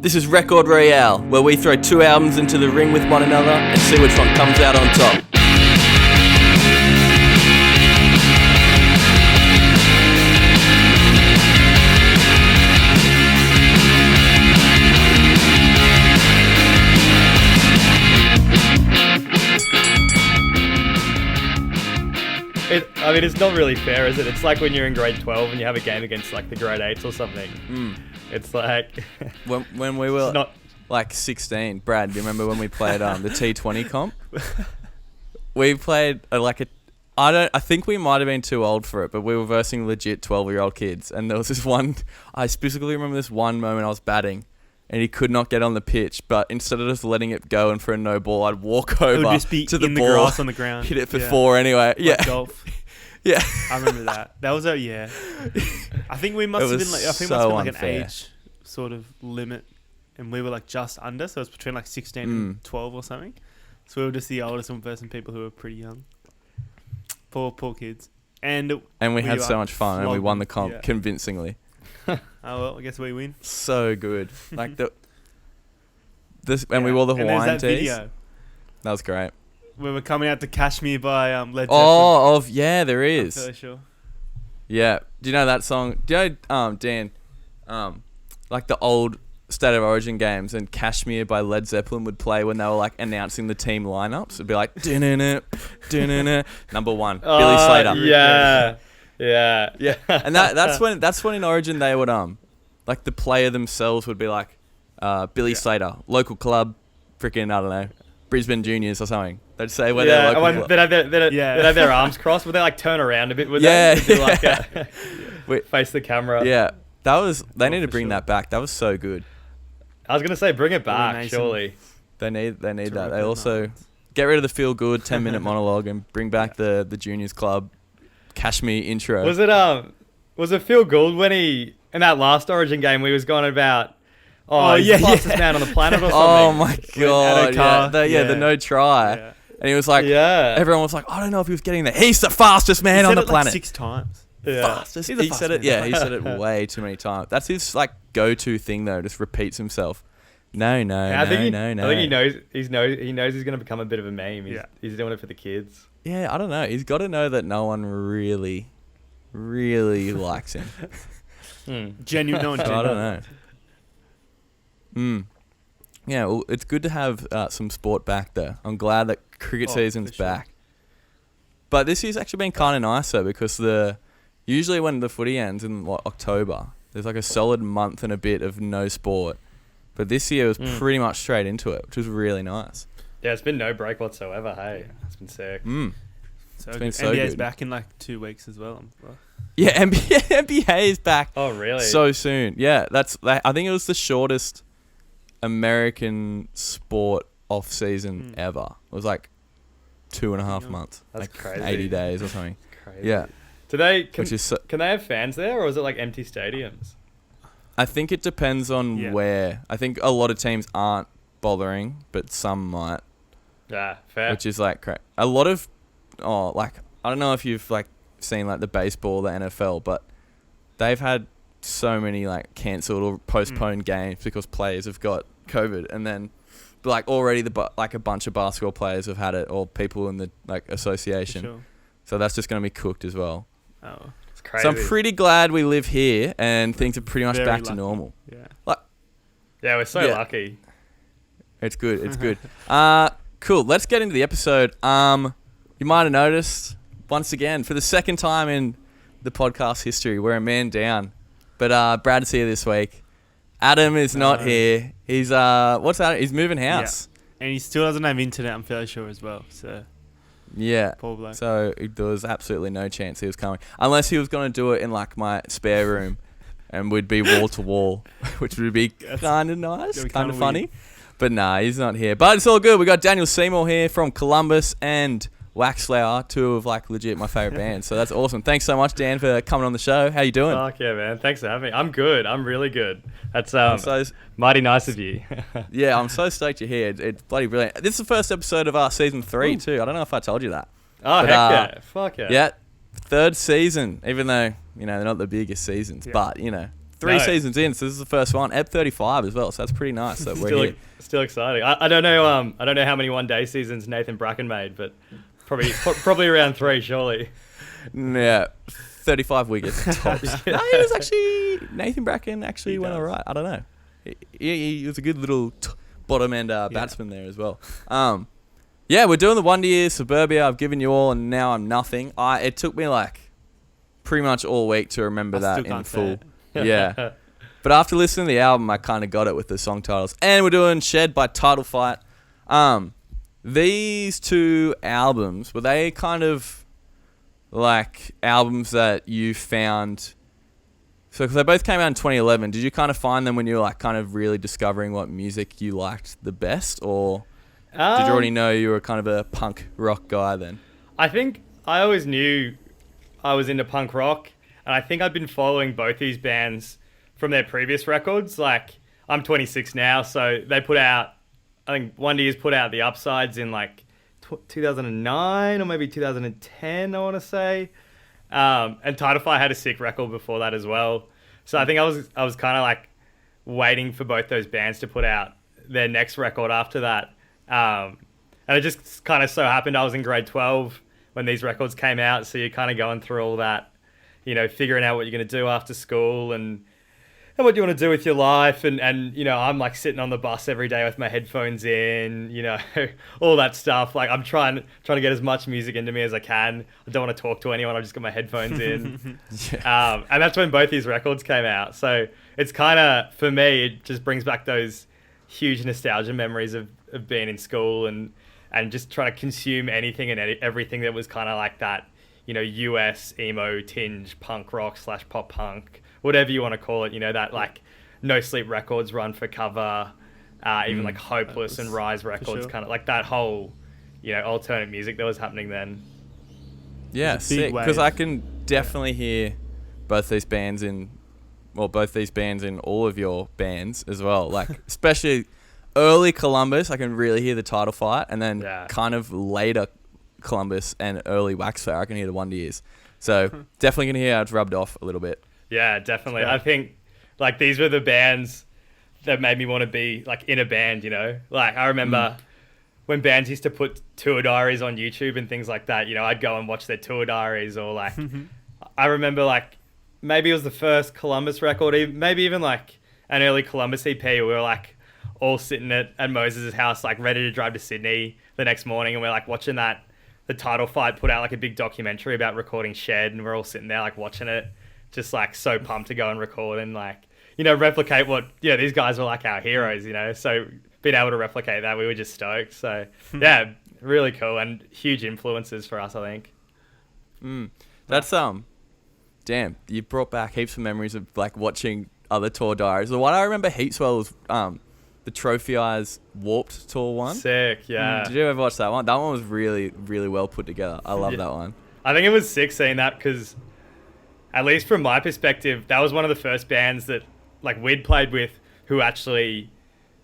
This is Record Royale, where we throw two albums into the ring with one another and see which one comes out on top. It's not really fair, is it? It's like when you're in grade 12 and you have a game against like the grade 8s or something. It's like... when we were like 16, Brad, do you remember when we played the T20 comp? We played I think we might have been too old for it, but we were versing legit 12-year-old kids. And there was this one, I specifically remember this one moment I was batting and he could not get on the pitch, but instead of just letting it go and for a no ball, I'd walk over to the ball, grass on the ground, hit it for four anyway. Like golf. Yeah, I remember that. That was I think we must have been like, an age sort of limit, and we were like just under, so it's between like 16 and 12 or something. So we were just the oldest person, people who were pretty young. Poor kids. And we had so much fun, and we won the comp convincingly. Oh well, I guess we win. So good. Like and we wore the Hawaiian tees. Video. That was great. We were coming out to Kashmir by Led Zeppelin. There is. I'm fairly sure. Yeah. Do you know that song? Do you know, Dan, like the old State of Origin games and Kashmir by Led Zeppelin would play when they were like announcing the team lineups? It'd be like, number one, Billy Slater. Yeah. And that's when in Origin they would like the player themselves would be like Billy Slater, local club, freaking I don't know, Brisbane Juniors or something. They'd say where they're local club. They'd have their arms crossed. Would they like turn around a bit? Would they? Like face the camera. Yeah, that was. They need to bring that back. That was so good. I was gonna say bring it back. Surely they need that. They also get rid of the feel good 10-minute monologue and bring back the juniors club Kashmir intro. Was it Phil Gould when he in that last Origin game we was going about? He's the fastest man on the planet or something. Oh my god! The no try. Yeah. And he was like, everyone was like, I don't know if he was getting there. He's the fastest man on the planet. Like 6 times. Yeah. Fastest. He said it. Yeah, he said it way too many times. That's his like go-to thing though. Just repeats himself. No. I think he knows. He knows he's going to become a bit of a meme. He's doing it for the kids. Yeah, I don't know. He's got to know that no one really, really likes him. Genuine. No one. I don't know. Yeah, well, it's good to have some sport back though. I'm glad that cricket season's back. But this year's actually been kind of nice though, because usually when the footy ends in October, there's like a solid month and a bit of no sport. But this year was pretty much straight into it, which was really nice. Yeah, it's been no break whatsoever. Hey, it's been sick. So good. NBA's back in like 2 weeks as well. Yeah, NBA is back. Oh, really? So soon. Yeah, I think it was the shortest American sport off season ever. It was like 2.5 months. That's like crazy. 80 days or something. Crazy. Yeah. Can they have fans there, or is it like empty stadiums? I think it depends on where. I think a lot of teams aren't bothering, but some might. Yeah, fair. Which is like a lot of I don't know if you've like seen like the baseball, the NFL, but they've had so many like cancelled or postponed games because players have got COVID, and then like already a bunch of basketball players have had it, or people in the like association. Sure. So that's just going to be cooked as well. Oh, it's crazy. So I'm pretty glad we live here and things are pretty much back to normal. Yeah. We're so lucky. It's good. It's good. Cool. Let's get into the episode. You might have noticed once again for the second time in the podcast history, we're a man down. But Brad's here this week. Adam is not here. He's what's that? He's moving house. Yeah. And he still doesn't have internet, I'm fairly sure as well. So yeah. Poor bloke. So there was absolutely no chance he was coming. Unless he was going to do it in like my spare room and we'd be wall to wall, which would be kind of nice, kind of funny. But nah, he's not here. But it's all good. We got Daniel Seymour here from Columbus and Waxflower, two of like legit my favorite bands. So that's awesome. Thanks so much, Dan, for coming on the show. How you doing? Fuck yeah, man. Thanks for having me. I'm good. I'm really good. That's mighty nice of you. Yeah, I'm so stoked you're here. It's bloody brilliant. This is the first episode of our season 3 too. I don't know if I told you that. Oh, heck yeah. Fuck yeah. Yeah, third season. Even though they're not the biggest seasons, but 3 seasons in, so this is the first one. Ep 35 as well, so that's pretty nice that we're here. Still exciting. I don't know. I don't know how many one-day seasons Nathan Bracken made, but probably around 3, surely. Yeah, 35 wickets tops. No, he was actually Nathan Bracken. Actually, went all right. I don't know. He was a good little bottom end batsman there as well. Yeah, we're doing the Wonder Years, Suburbia. I've given you all, and now I'm nothing. It took me like pretty much all week to remember that in full. Yeah. But after listening to the album, I kind of got it with the song titles. And we're doing Shed by Title Fight. These 2 albums, were they kind of like albums that you found... So, because they both came out in 2011, did you kind of find them when you were like kind of really discovering what music you liked the best? Or did you already know you were kind of a punk rock guy then? I think I always knew I was into punk rock. And I think I've been following both these bands from their previous records. Like, I'm 26 now, so they put out... I think Wonder Years put out The Upsides in like 2009 or maybe 2010, I want to say. And Title Fight had a sick record before that as well. So I think I was kind of like waiting for both those bands to put out their next record after that. And it just kind of so happened I was in grade 12 when these records came out. So you're kind of going through all that, you know, figuring out what you're going to do after school and what you want to do with your life. And, you know, I'm like sitting on the bus every day with my headphones in, you know, all that stuff. Like I'm trying to get as much music into me as I can. I don't want to talk to anyone. I've just got my headphones in. And that's when both these records came out. So it's kind of, for me, it just brings back those huge nostalgia memories of being in school and just trying to consume anything and everything that was kind of like that, you know, US emo tinge punk rock / pop punk, whatever you want to call it, you know, that like No Sleep Records Run for Cover, even like Hopeless and Rise Records, kind of like that whole, you know, alternate music that was happening then. Yeah, sick. Because I can definitely hear both these bands in all of your bands as well. Like, especially early Columbus, I can really hear the Title Fight, and then kind of later Columbus and early Waxflower, I can hear the Wonder Years. So definitely can hear how it's rubbed off a little bit. Yeah, definitely. I think like these were the bands that made me want to be like in a band, you know? Like I remember when bands used to put tour diaries on YouTube and things like that, you know, I'd go and watch their tour diaries, or like I remember like maybe it was the first Columbus record, maybe even like an early Columbus EP. We were like all sitting at Moses' house, like ready to drive to Sydney the next morning, and we're like watching that. The Title Fight put out like a big documentary about recording Shed, and we're all sitting there like watching it, just like so pumped to go and record and like, you know, replicate what, yeah, these guys were like our heroes, you know, so being able to replicate that, we were just stoked. So yeah, really cool and huge influences for us, I think. That's damn, you brought back heaps of memories of like watching other tour diaries. The one I remember heaps well was the Trophy Eyes Warped tour one. Sick, yeah. Did you ever watch that one? That one was really, really well put together. I love that one. I think it was sick seeing that because, at least from my perspective, that was one of the first bands that like we'd played with who actually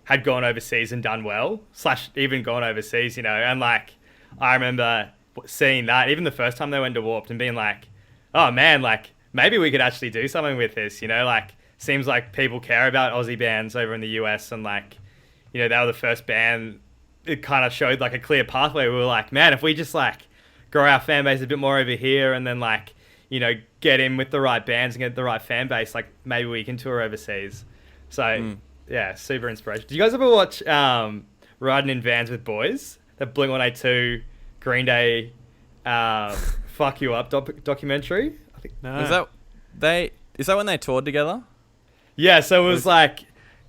had gone overseas and done well, / even gone overseas, you know. And like, I remember seeing that even the first time they went to Warped and being like, oh man, like maybe we could actually do something with this, you know, like seems like people care about Aussie bands over in the US, and like, you know, they were the first band. It kind of showed like a clear pathway. We were like, man, if we just like grow our fan base a bit more over here and then like, you know, get in with the right bands and get the right fan base, like maybe we can tour overseas. So yeah, super inspirational. Do you guys ever watch Riding in Vans with Boys? The Blink-182 Green Day Fuck You Up documentary? I think. No. Is that when they toured together? Yeah, so it was like,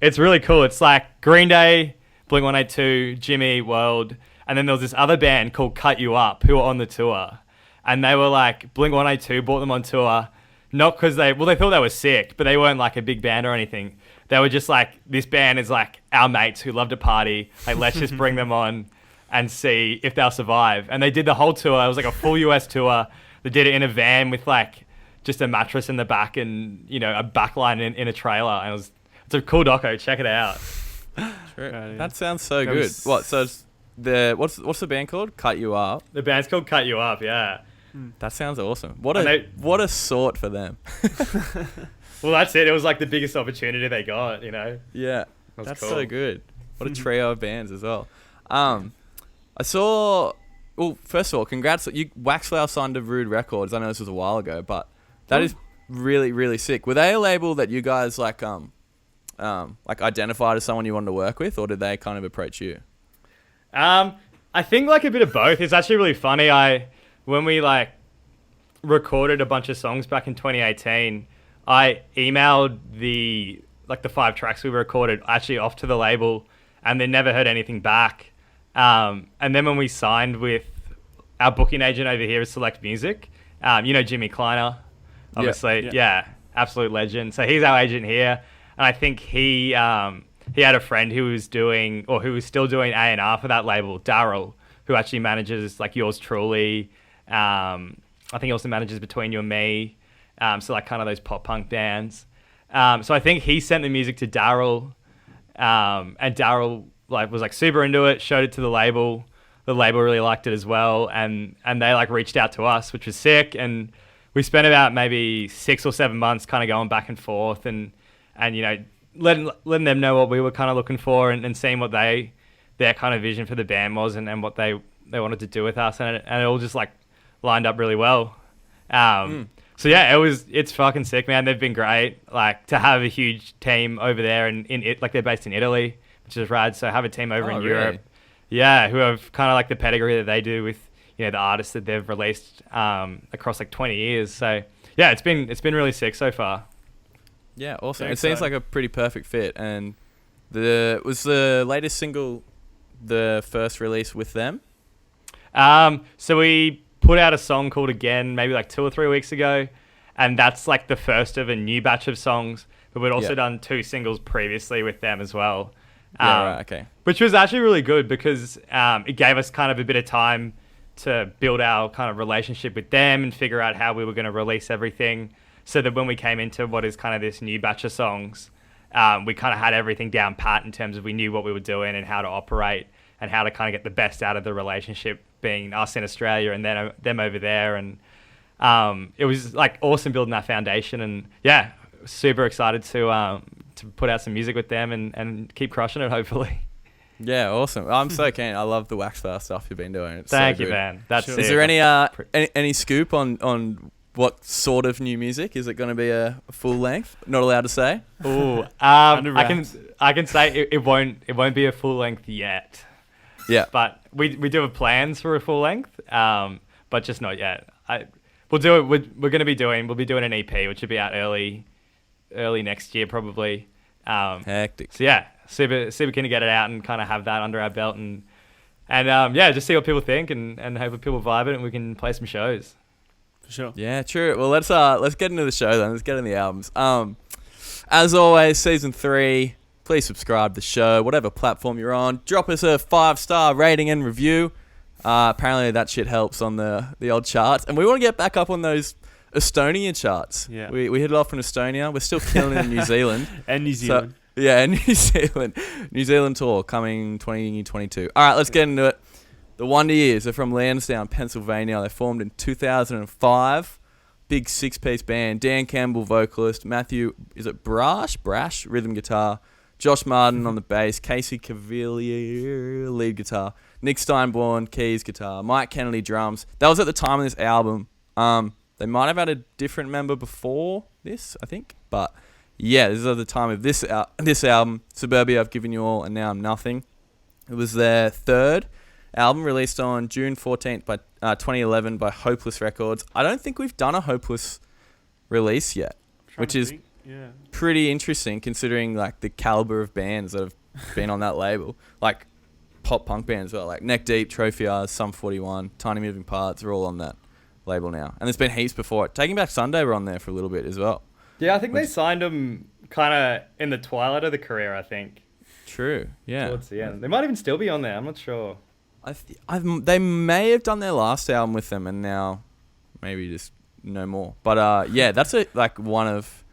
it's really cool. It's like Green Day, Blink-182, Jimmy World, and then there was this other band called Cut You Up who were on the tour. And they were like, Blink-182 brought them on tour, not because they thought they were sick, but they weren't like a big band or anything. They were just like, this band is like our mates who love to party. Like, let's just bring them on and see if they'll survive. And they did the whole tour. It was like a full US tour. They did it in a van with like just a mattress in the back and, you know, a backline in a trailer. And it's a cool doco. Check it out. True. That sounds so good. So it's what's the band called? Cut You Up. The band's called Cut You Up. Yeah. That sounds awesome. What a sort for them. Well, that's it. It was like the biggest opportunity they got, you know? Yeah. That's That's cool. so good. What a trio of bands as well. I saw... Well, first of all, congrats. Waxflower signed to Rude Records. I know this was a while ago, but that is really, really sick. Were they a label that you guys like identified as someone you wanted to work with, or did they kind of approach you? I think like a bit of both. It's actually really funny. When we like recorded a bunch of songs back in 2018, I emailed the 5 tracks we recorded actually off to the label, and they never heard anything back. And then when we signed with our booking agent over here at Select Music, Jimmy Kleiner, obviously, yeah, absolute legend. So he's our agent here, and I think he had a friend who was still doing A&R for that label, Daryl, who actually manages like Yours Truly. I think he also manages Between You and Me. So like kind of those pop punk bands. So I think he sent the music to Daryl, and Daryl was super into it, showed it to the label. The label really liked it as well, and they like reached out to us, which was sick. And we spent about maybe 6 or 7 months kind of going back and forth and letting them know what we were kind of looking for and seeing what their kind of vision for the band was and what they wanted to do with us, and it all just like lined up really well. So yeah, it's fucking sick, man. They've been great. Like to have a huge team over there and they're based in Italy, which is rad. So have a team over in Europe, really? Yeah, who have kind of like the pedigree that they do with the artists that they've released across like 20 years. So yeah, it's been really sick so far. Yeah, awesome. Very It seems exciting. like a pretty perfect fit. And was the latest single the first release with them? So we put out a song called Again maybe like 2 or 3 weeks ago, and that's like the first of a new batch of songs, but we'd also done 2 singles previously with them as well. Right, okay. Which was actually really good because it gave us kind of a bit of time to build our kind of relationship with them and figure out how we were going to release everything, so that when we came into what is kind of this new batch of songs, we kind of had everything down pat in terms of we knew what we were doing and how to operate and how to kind of get the best out of the relationship, being us in Australia and then them over there. And it was like awesome building that foundation, and yeah, super excited to put out some music with them and keep crushing it, hopefully. Yeah, awesome. I'm so keen. I love the Waxflower stuff you've been doing. It's Thank so you, good. man. That's Sure. sick. Is there any scoop on what sort of new music? Is it going to be a full length? Not allowed to say. Ooh, Under I wraps. can say it won't be a full length yet. Yeah. But we do have plans for a full length, but just not yet. We'll do it. We'll be doing an EP, which will be out early next year probably. Hectic. So yeah, super keen to get it out and kind of have that under our belt and yeah, just see what people think and hopefully people vibe it and we can play some shows. For sure. Yeah, true. Well, let's get into the show then. Let's get into the albums. As always, season 3. Please subscribe to the show, whatever platform you're on. Drop us a 5-star rating and review. Apparently that shit helps on the old charts, and we want to get back up on those Estonia charts. Yeah. We hit it off from Estonia. We're still killing it in New Zealand. And New Zealand. So, yeah, New Zealand. New Zealand tour coming 2022. All right, let's get into it. The Wonder Years are from Lansdowne, Pennsylvania. They formed in 2005. Big 6-piece band. Dan Campbell, vocalist. Matthew, Brash, rhythm guitar. Josh Martin on the bass. Casey Cavalier, lead guitar. Nick Steinborn, keys, guitar. Mike Kennedy, drums. That was at the time of this album. They might have had a different member before this, I think. But yeah, this is at the time of this album. Suburbia, I've Given You All, and Now I'm Nothing. It was their third album, released on June 14th by 2011 by Hopeless Records. I don't think we've done a Hopeless release yet, which is pretty interesting considering like the caliber of bands that have been on that label. Like pop punk bands as well, like Neck Deep, Trophy R's, Sum 41, Tiny Moving Parts are all on that label now. And there's been heaps before it. Taking Back Sunday were on there for a little bit as well. Yeah, I think they signed them kind of in the twilight of the career, I think. True, yeah. Towards the end. They might even still be on there, I'm not sure. They may have done their last album with them and now maybe just no more. But yeah, that's one of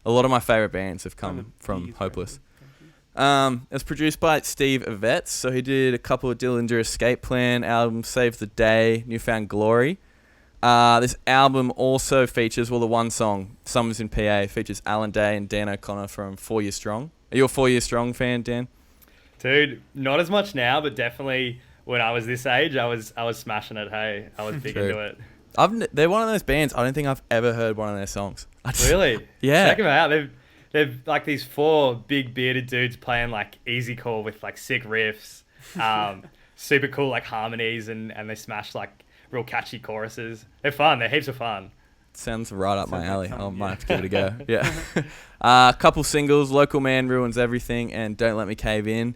a lot of my favourite bands have come from Hopeless. It's produced by Steve Avets, so he did a couple of Dillinger Escape Plan albums, Save the Day, Newfound Glory. This album also features, well, the one song, Summers in PA, features Alan Day and Dan O'Connor from 4 Year Strong. Are you a 4 Year Strong fan, Dan? Dude, not as much now, but definitely when I was this age, I was smashing it. Hey, I was big into it. They're one of those bands. I don't think I've ever heard one of their songs. Really? Yeah. Check them out. They've like these 4 big bearded dudes playing like easy core with like sick riffs, super cool like harmonies, and they smash like real catchy choruses. They're fun. They're heaps of fun. Sounds right up my alley. I might have to give it a go. Yeah. A couple singles, Local Man Ruins Everything and Don't Let Me Cave In.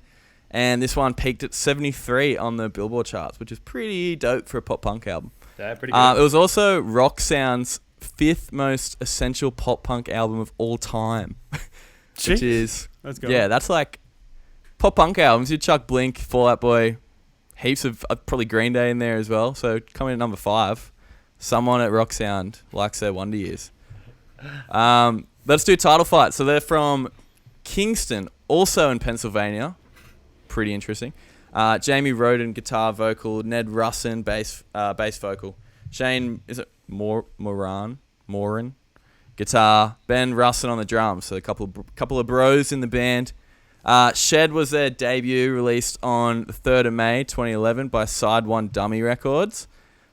And this one peaked at 73 on the Billboard charts, which is pretty dope for a pop punk album. Yeah, pretty good. It was also Rock Sound's 5th most essential pop punk album of all time. Which is... Let's go. Yeah, that's like... Pop punk albums, you chuck Blink, Fall Out Boy, heaps of... probably Green Day in there as well. So coming at number 5. Someone at Rock Sound likes their Wonder Years. Let's do Title Fight. So they're from Kingston, also in Pennsylvania. Pretty interesting. Jamie Roden, guitar vocal. Ned Russin, bass vocal. Shane, is it Moran, guitar. Ben Russin on the drums. So a couple of bros in the band. Shed was their debut, released on the 3rd of May 2011 by Side One Dummy Records.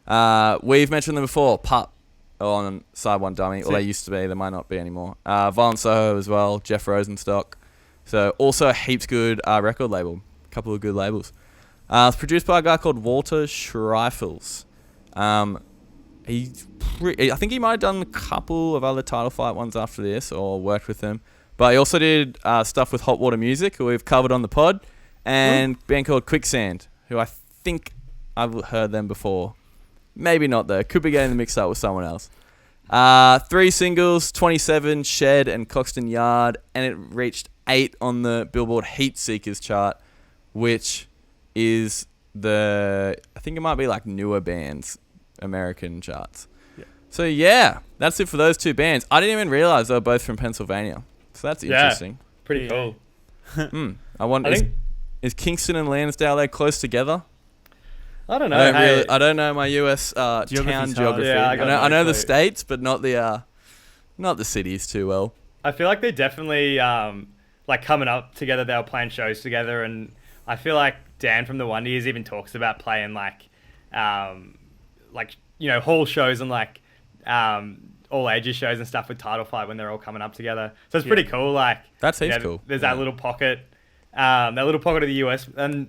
We've mentioned them before. Pup on Side One Dummy. Well, they used to be. They might not be anymore. Violent Soho as well. Jeff Rosenstock. So also a heaps good record label. A couple of good labels. It's produced by a guy called Walter Schreifels. I think he might have done a couple of other Title Fight ones after this or worked with them. But he also did stuff with Hot Water Music, who we've covered on the pod, and a band called Quicksand, who I think I've heard them before. Maybe not, though. Could be getting mixed up with someone else. 3 singles, 27, Shed and Coxton Yard, and it reached 8 on the Billboard Heat Seekers chart, which is I think it might be like newer bands, American charts. Yeah. So yeah, that's it for those 2 bands. I didn't even realize they were both from Pennsylvania. So that's interesting. Pretty cool. I wonder, is Kingston and Lansdale, they close together? I don't know. I don't know my US town geography. Yeah, I know the states, but not the cities too well. I feel like they definitely like coming up together. They were playing shows together, and I feel like Dan from the Wonder Years even talks about playing like hall shows and like all ages shows and stuff with Title Fight when they're all coming up together. So it's pretty cool. Like that's heaps cool. There's that little pocket of the US, and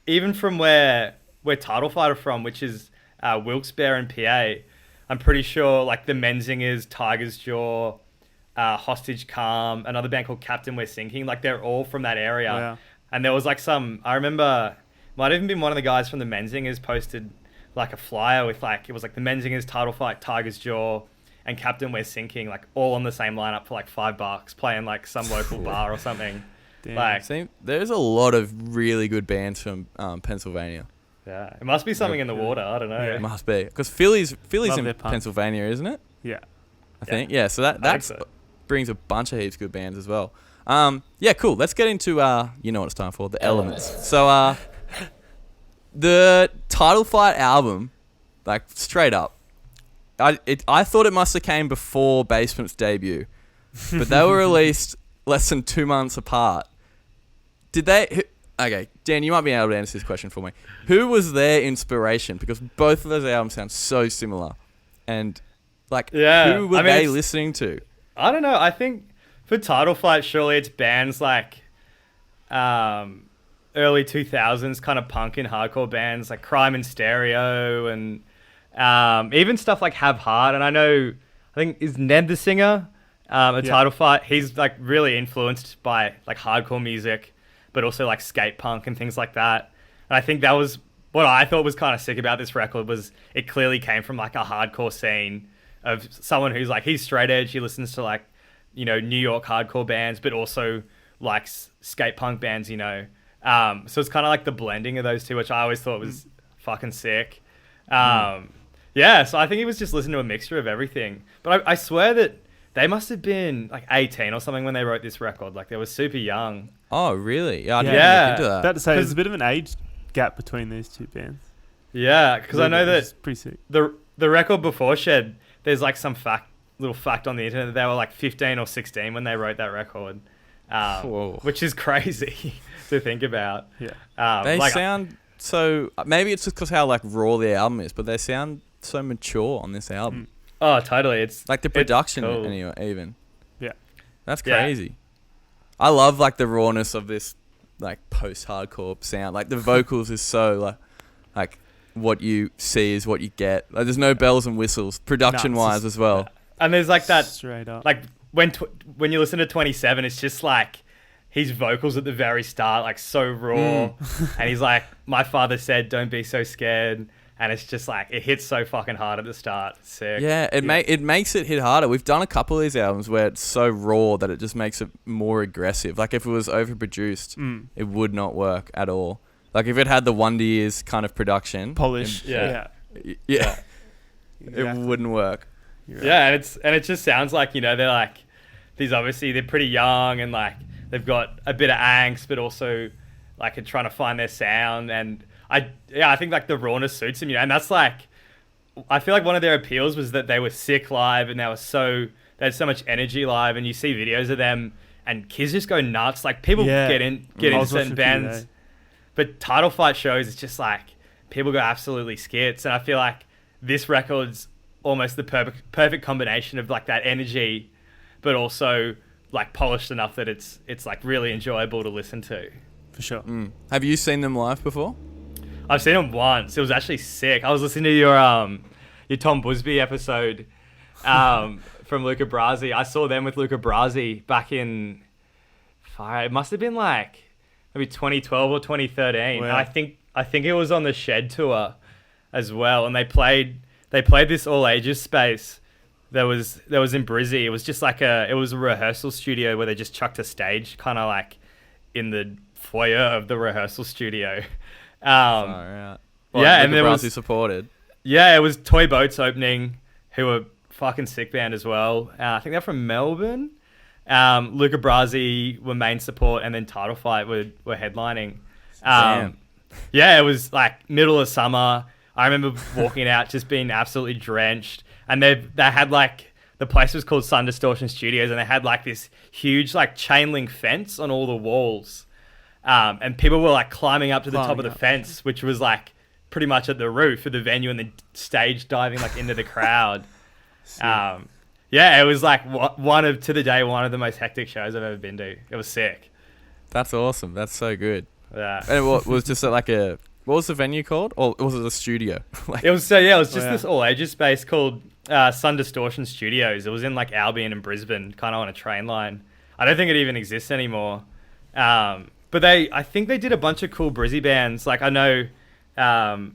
even from where Title Fight are from, which is Wilkes-Barre in PA, I'm pretty sure like the Menzingers, Tiger's Jaw, Hostage Calm, another band called Captain We're Sinking, like they're all from that area. Yeah. And there was like I remember, might have even been one of the guys from the Menzingers posted like a flyer with like, it was like the Menzingers, Title Fight, Tiger's Jaw, and Captain We're Sinking, like all on the same lineup for like $5, playing like some local bar or something. Damn. Like, there's a lot of really good bands from Pennsylvania. Yeah, it must be something in the water. I don't know. Yeah. It must be, because Philly's in Pennsylvania, isn't it? Yeah, I think. Yeah, so that brings a bunch of heaps good bands as well. Yeah, cool. Let's get into you know what it's time for, the elements. So the Title Fight album, like straight up, I thought it must have came before Basement's debut, but they were released less than 2 months apart. Did they? Okay, Dan, you might be able to answer this question for me. Who was their inspiration? Because both of those albums sound so similar, and like, who were they listening to? I don't know. I think for Title Fight, surely it's bands like early 2000s kind of punk and hardcore bands like Crime and Stereo, and even stuff like Have Heart. And I think is Ned the singer Title Fight. He's like really influenced by like hardcore music, but also like skate punk and things like that. And I think that was what I thought was kind of sick about this record, was it clearly came from like a hardcore scene of someone who's like, he's straight edge. He listens to like, New York hardcore bands, but also like skate punk bands, So it's kind of like the blending of those two, which I always thought was fucking sick. Yeah, so I think he was just listening to a mixture of everything. But I swear that they must have been like 18 or something when they wrote this record. Like they were super young. Oh, really? Yeah, I didn't look into that. About to say, there's a bit of an age gap between these two bands. Yeah, because I know that pretty sick. the record before Shed, there's like some little fact on the internet that they were like 15 or 16 when they wrote that record, which is crazy to think about. Yeah, they sound so. Maybe it's just because how like raw the album is, but they sound so mature on this album. Oh, totally. It's like the production cool. anyway. Even that's Yeah. crazy. I love like the rawness of this like post-hardcore sound. Like the vocals is so like what you see is what you get. Like there's no bells and whistles production-wise as well. And there's like that straight up. Like when you listen to 27, it's just like his vocals at the very start, like so raw. And he's like, my father said, don't be so scared. And it's just like, it hits so fucking hard at the start. It's sick. Yeah, it makes it hit harder. We've done a couple of these albums where it's so raw that it just makes it more aggressive. Like if it was overproduced, it would not work at all. Like if it had the Wonder Years kind of production. Polish. Yeah. Exactly. It wouldn't work. Right. Yeah, and it just sounds like, you know, they're like, they're pretty young and like they've got a bit of angst, but also like are trying to find their sound. And I think like the rawness suits them, you know, and that's like, I feel like one of their appeals was that they were sick live and they had so much energy live, and you see videos of them and kids just go nuts. Like people get into certain bands, but title fight shows, it's just like people go absolutely skits. And I feel like this record's almost the perfect combination of like that energy, but also like polished enough that it's like really enjoyable to listen to. For sure. Have you seen them live before? I've seen them once. It was actually sick. I was listening to your Tom Busby episode from Luca Brasi. I saw them with Luca Brasi back in it must have been like maybe 2012 or 2013. Wow. And I think it was on the Shed tour as well. And they played this all ages space that was in Brizzy. It was just like a rehearsal studio where they just chucked a stage kind of like in the foyer of the rehearsal studio. And there was supported. Yeah, it was Toy Boats opening, who were fucking sick band as well. I think they're from Melbourne. Luca Brasi were main support, and then Title Fight were headlining. Yeah, it was like middle of summer. I remember walking out just being absolutely drenched, and they had like, the place was called Sun Distortion Studios, and they had like this huge like chain link fence on all the walls. And people were like climbing up to the top of the fence, which was like pretty much at the roof of the venue, and the stage diving like into the crowd. It was like one of the most hectic shows I've ever been to. It was sick. That's awesome. That's so good. Yeah. And it was just like what was the venue called? Or was it a studio? It was this all ages space called Sun Distortion Studios. It was in like Albion and Brisbane, kind of on a train line. I don't think it even exists anymore. But I think they did a bunch of cool Brizzy bands. Like I know Tom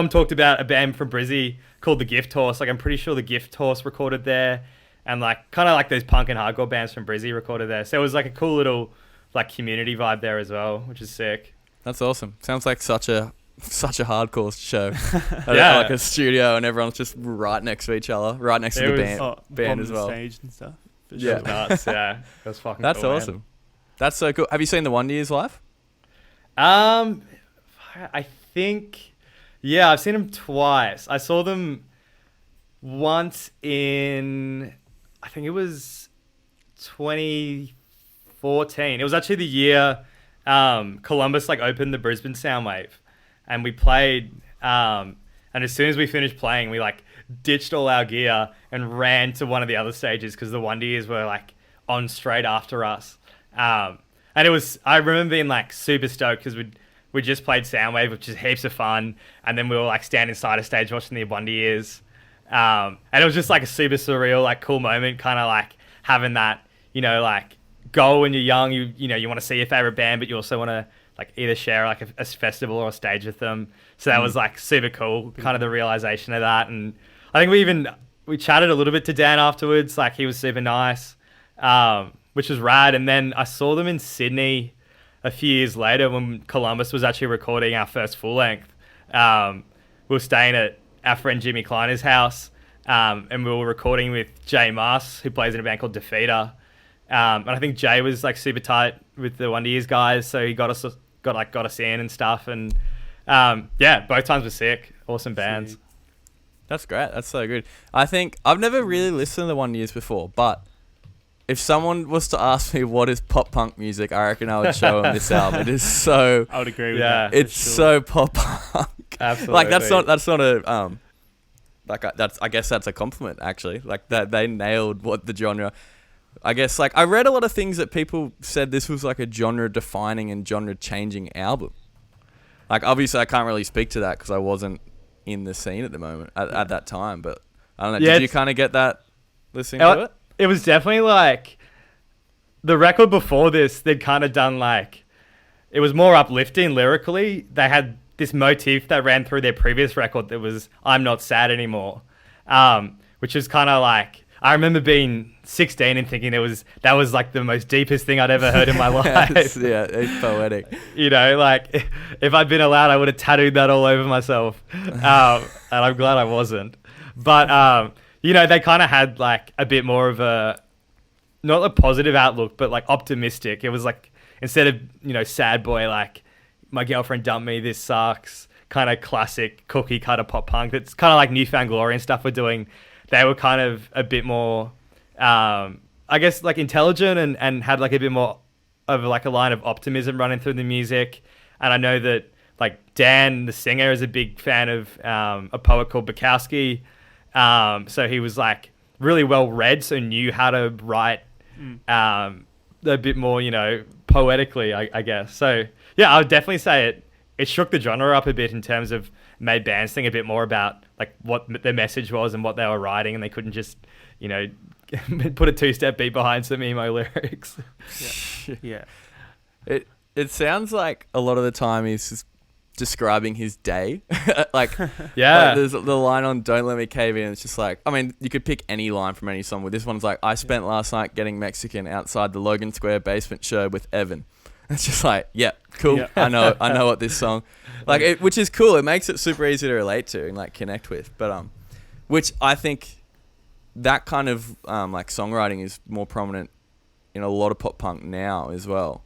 talked about a band from Brizzy called the Gift Horse. Like I'm pretty sure the Gift Horse recorded there, and like kind of like those punk and hardcore bands from Brizzy recorded there. So it was like a cool little like community vibe there as well, which is sick. That's awesome. Sounds like such a hardcore show. Yeah, like a studio, and everyone's just right next to each other, right next to the band as well. Stage and stuff. Yeah, nuts. Yeah, it was fucking. That's cool, awesome. Man. That's so cool. Have you seen the Wonder Years live? I think, yeah, I've seen them twice. I saw them once in, I think it was 2014. It was actually the year Columbus like opened the Brisbane Soundwave, and we played. And as soon as we finished playing, we like ditched all our gear and ran to one of the other stages because the Wonder Years were like on straight after us. And it was, I remember being like super stoked because we just played Soundwave, which is heaps of fun. And then we were like standing side of stage watching the Wonder Years. And it was just like a super surreal, like cool moment, kind of like having that, you know, like goal when you're young, you know, you want to see your favorite band, but you also want to like either share like a festival or a stage with them. So that was like super cool, kind of the realization of that. And I think we chatted a little bit to Dan afterwards. Like he was super nice. Which was rad. And then I saw them in Sydney a few years later when Columbus was actually recording our first full length. We were staying at our friend Jimmy Kleiner's house, and we were recording with Jay Maas, who plays in a band called Defeater. And I think Jay was like super tight with the Wonder Years guys, so he got us in and stuff. And both times were sick, awesome bands. That's great. That's so good. I think I've never really listened to the 1 Years before, but if someone was to ask me what is pop punk music, I reckon I would show them this album. It is so. I would agree with that. It's so pop punk. Absolutely. Like that's not a that's I guess that's a compliment actually. Like that they nailed what the genre. I guess like I read a lot of things that people said this was like a genre defining and genre changing album. Like obviously I can't really speak to that because I wasn't in the scene at the moment at that time, but I don't know. Yeah, did you kind of get that listening to it? It was definitely like the record before this. They'd kind of done like it was more uplifting lyrically. They had this motif that ran through their previous record that was "I'm Not Sad Anymore," which was kind of like I remember being 16 and thinking that was like the most deepest thing I'd ever heard in my life. Yeah, it's poetic. You know, like if I'd been allowed, I would have tattooed that all over myself, and I'm glad I wasn't. But you know, they kind of had like a bit more of a, not a positive outlook, but like optimistic. It was like, instead of, you know, sad boy, like my girlfriend dumped me, this sucks, kind of classic cookie cutter pop punk. That's kind of like Newfound Glory and stuff we're doing. They were kind of a bit more, I guess like intelligent and had like a bit more of like a line of optimism running through the music. And I know that like Dan, the singer, is a big fan of a poet called Bukowski. So he was like really well read, so knew how to write a bit more, you know, poetically, I guess. So yeah, I would definitely say it shook the genre up a bit in terms of made bands think a bit more about like what their message was and what they were writing, and they couldn't just, you know, put a 2-step beat behind some emo lyrics. Yeah. It sounds like a lot of the time he's just describing his day. Like, yeah, like there's the line on Don't Let Me Cave In. It's just like, I mean, you could pick any line from any song, but this one's like, I spent last night getting Mexican outside the Logan Square basement show with Evan. It's just like, yeah, cool. Yeah. I know what this song, like, which is cool. It makes it super easy to relate to and like connect with. But which I think that kind of like songwriting is more prominent in a lot of pop punk now as well.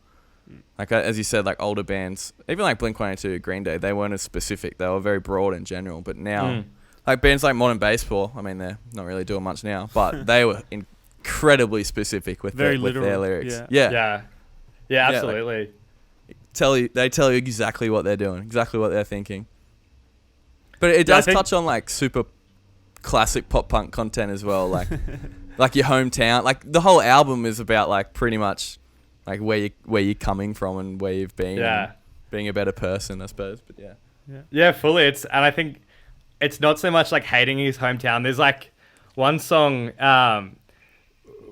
Like as you said, like older bands, even like Blink-182, Green Day, they weren't as specific. They were very broad in general. But now, like bands like Modern Baseball, I mean, they're not really doing much now, but they were incredibly specific with their lyrics. Yeah, absolutely. Like, they tell you exactly what they're doing, exactly what they're thinking. But it does touch on like super classic pop punk content as well, like like your hometown. Like the whole album is about like pretty much like where you're coming from and where you've been. Yeah, being a better person, I suppose. But yeah, fully. And I think it's not so much like hating his hometown. There's like one song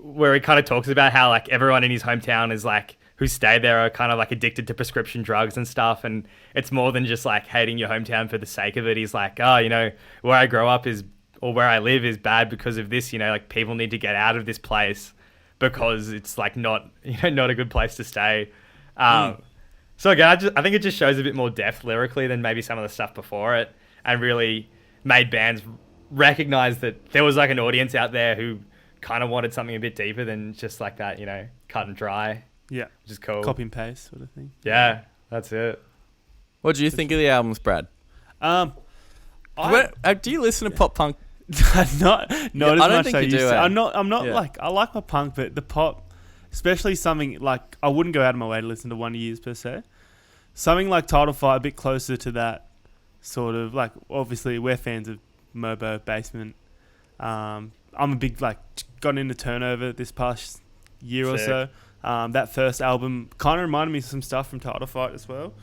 where he kind of talks about how like everyone in his hometown is like, who stay there are kind of like addicted to prescription drugs and stuff. And it's more than just like hating your hometown for the sake of it. He's like, oh, you know, where I grow up is, or where I live is bad because of this, you know, like people need to get out of this place because it's like not, you know, not a good place to stay. So again, I think it just shows a bit more depth lyrically than maybe some of the stuff before it, and really made bands recognize that there was like an audience out there who kind of wanted something a bit deeper than just like that, you know, cut and dry. Yeah. Which is cool. Copy and paste sort of thing. Yeah, that's it. What do you think of the albums, Brad? Do you listen to pop punk? not as much as I used to. I'm not Yeah. like, I like my punk, but the pop, especially something like, I wouldn't go out of my way to listen to 1 Years per se. Something like Title Fight, a bit closer to that sort of, like, obviously we're fans of Mobo, Basement. I'm a big, like, got into Turnover this past year or so. That first album kind of reminded me of some stuff from Title Fight as well.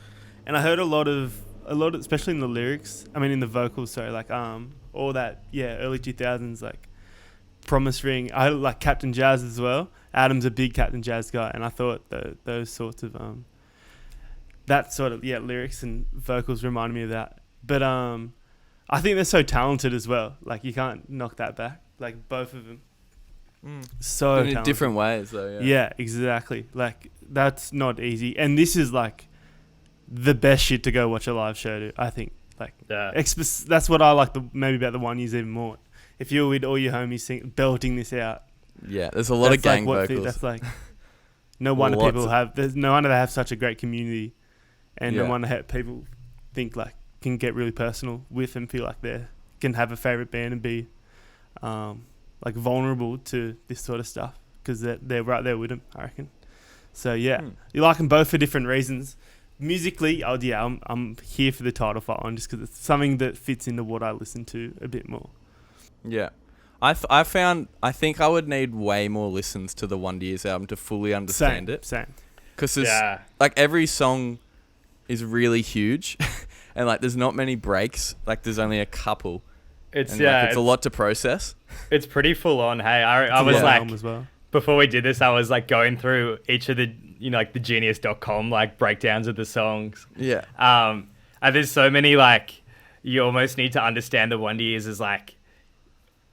And I heard a lot of, especially in the lyrics, I mean in the vocals, sorry, like all that, early 2000s, like Promise Ring. I heard like Captain Jazz as well. Adam's a big Captain Jazz guy, and I thought those sorts of that sort of lyrics and vocals reminded me of that. But I think they're so talented as well. Like you can't knock that back. Like both of them. So in talented. Different ways though. Yeah, exactly. Like that's not easy, and this is like the best shit to go watch a live show to, I think. Like that's what I like maybe about the 1 Years even more. If you're with all your homies belting this out. Yeah, there's a lot of gang vocals. That's like no wonder there's no wonder they have such a great community, and no wonder people think like can get really personal with and feel like they're can have a favorite band and be like vulnerable to this sort of stuff because they're right there with them, I reckon. So yeah, you like them both for different reasons. Musically, I'm here for the title fight one just because it's something that fits into what I listen to a bit more. Yeah. I think I would need way more listens to the Wonder Years album to fully understand it. Same. Because like every song is really huge and like there's not many breaks. Like there's only a couple. It's a lot to process. It's pretty full on. Hey, I was like, as well. Before we did this, I was like going through each of the, like the genius.com like breakdowns of the songs. Yeah. And there's so many like, you almost need to understand the Wonder Years as like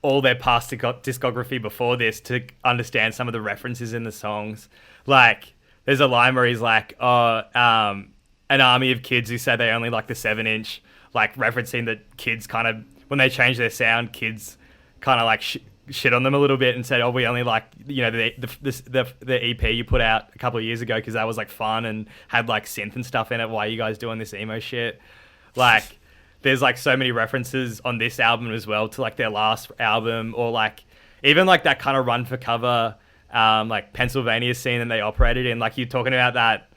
all their past discography before this to understand some of the references in the songs. Like there's a line where he's like, an army of kids who say they only like the 7-inch, like referencing that kids kind of, when they change their sound, kids kind of like shit on them a little bit and said, we only like, the EP you put out a couple of years ago because that was like fun and had like synth and stuff in it. Why are you guys doing this emo shit? Like, there's like so many references on this album as well to like their last album, or like even like that kind of run for cover, like Pennsylvania scene that they operated in. Like you're talking about that,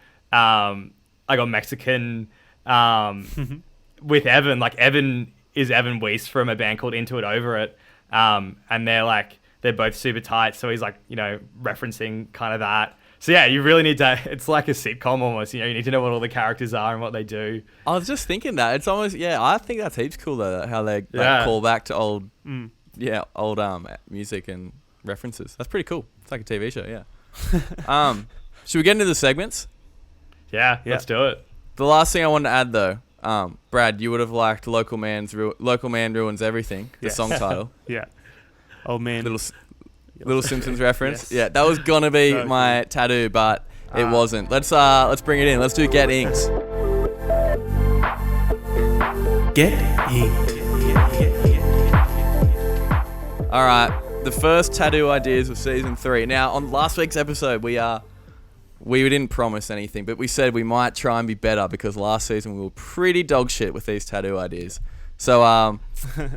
like on Mexican, with Evan. Like Evan is Evan Weiss from a band called Into It Over It, and they're both super tight. So he's like referencing kind of that. So yeah, you really need to, it's like a sitcom almost, you need to know what all the characters are and what they do. I was just thinking that. It's almost, I think that's heaps cool though, how they like, call back to old music and references. That's pretty cool. It's like a TV show, yeah. Should we get into the segments? Yeah, let's do it. The last thing I wanted to add though, Brad, you would have liked Local Man Ruins Everything, the song title. Yeah. Old Man. Little Simpsons reference. Yes. Yeah, that was gonna be my tattoo, but it wasn't. Let's bring it in. Let's do Get Inked. Get Inked. All right, the first tattoo ideas of season 3. Now, on last week's episode, we didn't promise anything, but we said we might try and be better because last season we were pretty dog shit with these tattoo ideas. So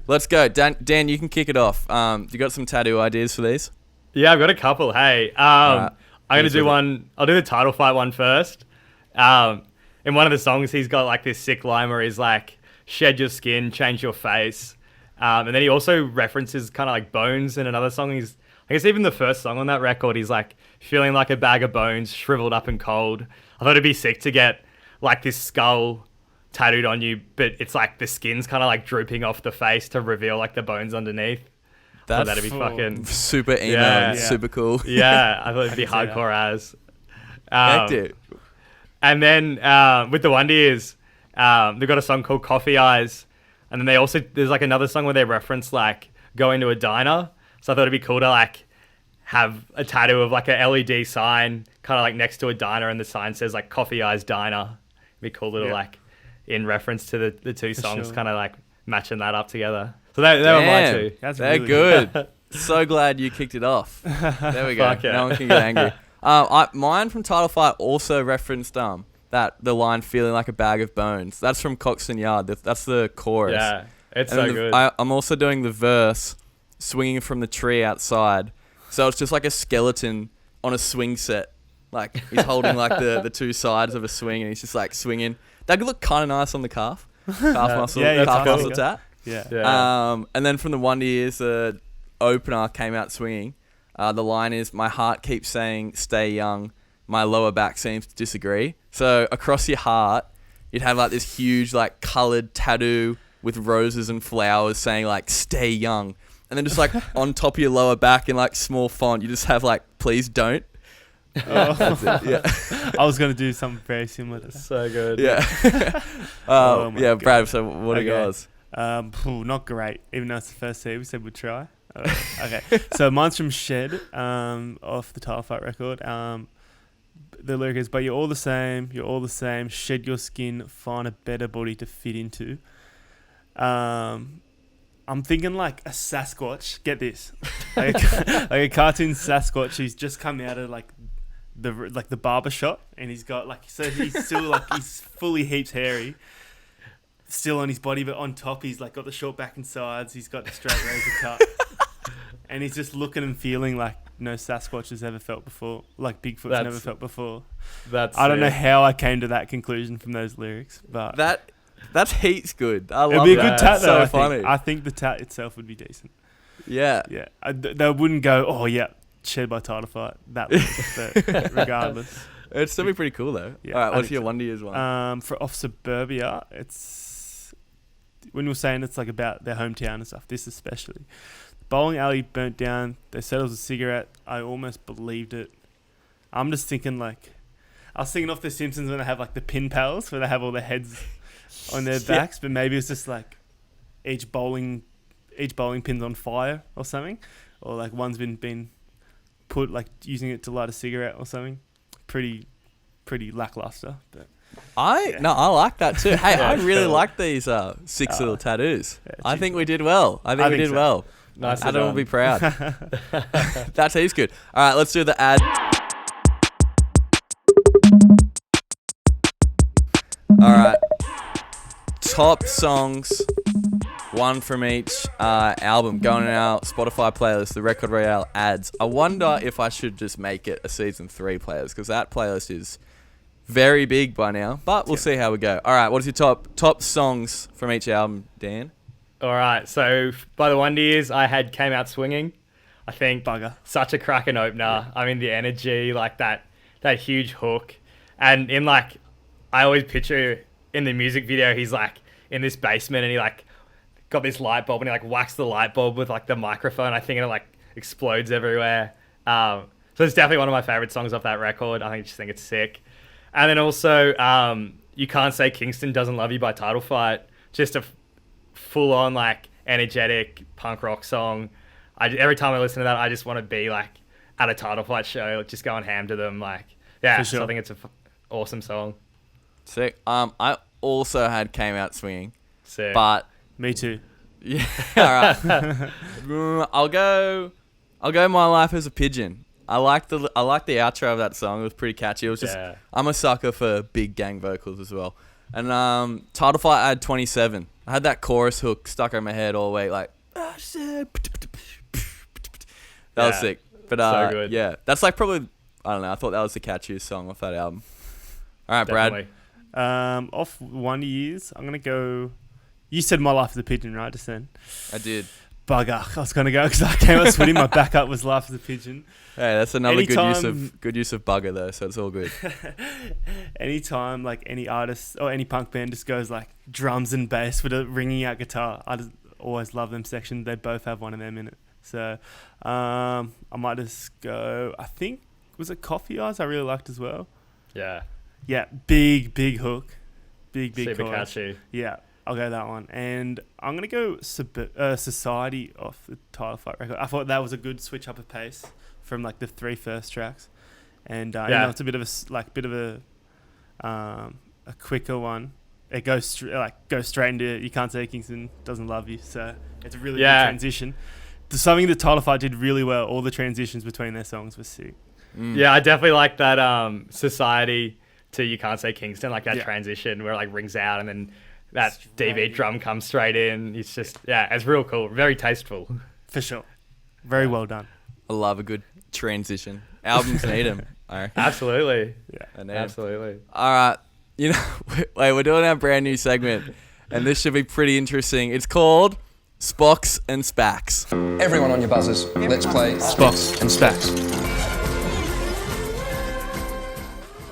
let's go. Dan, you can kick it off. You got some tattoo ideas for these? Yeah, I've got a couple. Hey, I'm going to do one. I'll do the title fight one first. In one of the songs, he's got like this sick line where he's like, shed your skin, change your face. And then he also references kind of like bones in another song. I guess even the first song on that record, he's like feeling like a bag of bones, shriveled up and cold. I thought it'd be sick to get like this skull tattooed on you, but it's like the skin's kind of like drooping off the face to reveal like the bones underneath. That'd be fucking super emo and super cool. Yeah, I thought it'd be hardcore as. Hectic. And then with the Wonder Years, they've got a song called Coffee Eyes, and then there's like another song where they reference like going to a diner. So I thought it'd be cool to like have a tattoo of like a LED sign kind of like next to a diner, and the sign says like Coffee Eyes Diner. It'd be cool little like in reference to the two songs, kind of like matching that up together. So they were my two. They're really good. So glad you kicked it off. There we go. Fuck yeah. No one can get angry. Mine from Title Fight also referenced that the line "feeling like a bag of bones." That's from Coxton Yard. That's the chorus. Yeah, it's so good. I'm also doing the verse, swinging from the tree outside. So it's just like a skeleton on a swing set. Like he's holding like the two sides of a swing, and he's just like swinging. That could look kind of nice on the calf muscle, calf muscle tap. Yeah. And then from the Wonder Years, the opener came out swinging. The line is, "My heart keeps saying stay young. My lower back seems to disagree." So across your heart, you'd have like this huge like colored tattoo with roses and flowers saying like stay young. And then just like on top of your lower back in like small font, you just have like please don't. That's it, yeah. I was going to do something very similar to that. So good. Yeah. God. Brad, so what are yours? Not great, even though it's the first seed. We said we'd try. Okay. So mine's from Shed, off the Title Fight record. The lyric is, "But you're all the same, shed your skin, find a better body to fit into." I'm thinking like a Sasquatch. Get this, like a cartoon Sasquatch who's just come out of like the barber shop, and he's got like, so he's still like he's fully heaps hairy, still on his body, but on top he's like got the short back and sides. He's got the straight razor cut, and he's just looking and feeling like no Sasquatch has ever felt before, like Bigfoot's never felt before. I don't know how I came to that conclusion from those lyrics, but that's heaps good. I love it'd be a good tat though. So funny. I think the tat itself would be decent. Yeah. They wouldn't go, oh yeah, shared by Title Fight. That but regardless. It'd still be pretty cool though. Yeah, all right, what's your Wonder Years one? Off Suburbia, it's when we were saying it's like about their hometown and stuff. This especially, bowling alley burnt down. They said it was a cigarette. I almost believed it. I'm just thinking like, I was thinking off The Simpsons when they have like the pin pals where they have all their heads on their backs, but maybe it's just like each bowling pin's on fire or something, or like one's been put like using it to light a cigarette or something. Pretty lackluster, but I like that too. Hey, I really like these 6 little tattoos. Yeah, I think we did well. I think we did well. Nice. Adam will be proud. That's heaps good. All right, let's do the ad. All right, top songs, one from each album going in our Spotify playlist, the Record Royale ads. I wonder if I should just make it a season 3 playlist, because that playlist is very big by now, but we'll see how we go. All right, what is your top songs from each album, Dan? All right, so by the Wonder Years, I had Came Out Swinging. I think such a cracking opener. Yeah. I mean, the energy, like that huge hook. And in like, I always picture in the music video, he's like in this basement and he like got this light bulb and he like whacks the light bulb with like the microphone. I think it like explodes everywhere. So it's definitely one of my favorite songs off that record. I just think it's sick. And then also, You Can't Say Kingston Doesn't Love You by Title Fight. Just a full on like energetic punk rock song. Every time I listen to that, I just want to be like at a Title Fight show, just going ham to them. Like, yeah, For sure. so I think it's an awesome song. Sick. I also had Came Out Swinging. Sick. But me too. Yeah. All right. I'll go My Life as a Pigeon. I like the outro of that song. It was pretty catchy. It was just I'm a sucker for big gang vocals as well. And Title Fight, I had 27. I had that chorus hook stuck in my head all the way, like that was sick. But so good. Yeah, that's like probably, I don't know, I thought that was the catchiest song off that album. All right, Definitely. Brad. Off Wonder Years, I'm gonna go. You said My Life as a Pigeon, right? Just then. I did. Bugger. I was gonna go because I came out swinging. My backup was Life as a Pigeon. Hey, that's another good use of bugger though, so it's all good. Anytime like any artist or any punk band just goes like drums and bass with a ringing out guitar, I just always love them sections. They both have one of them in it. So I might just go. I think was it Coffee Eyes? I really liked as well. Yeah. Yeah, big hook, big super chorus. catchy. Yeah, I'll go that one, and I'm gonna go Society off the Title Fight record. I thought that was a good switch up of pace from like the 3 first tracks, and it's a bit of a quicker one. It goes straight into You Can't Say Kingston Doesn't Love You, so it's a really good transition. Something that Title Fight did really well. All the transitions between their songs were sick. Yeah, I definitely like that Society to You Can't Say Kingston, like that transition where it like rings out and then that DB drum comes straight in. It's just, it's real cool. Very tasteful. For sure. Very well done. I love a good transition. Albums need them. Absolutely. Yeah. Absolutely. All right. We're doing our brand new segment and this should be pretty interesting. It's called Spocks and Spacks. Everyone on your buzzers. Let's play Spocks and Spacks.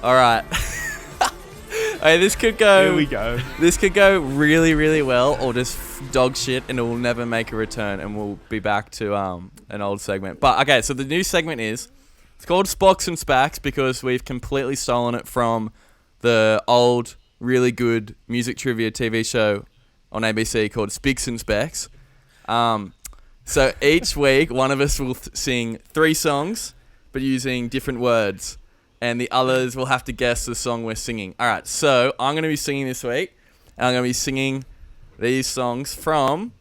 All right. Hey, this could go. Here we go. This could go really, really well, or just dog shit, and it will never make a return, and we'll be back to an old segment. But okay, so the new segment it's called Spocks and Spacks because we've completely stolen it from the old, really good music trivia TV show on ABC called Spics and Specs. So each week, one of us will sing 3 songs, but using different words. And the others will have to guess the song we're singing. All right, so I'm going to be singing this week. And I'm going to be singing these songs from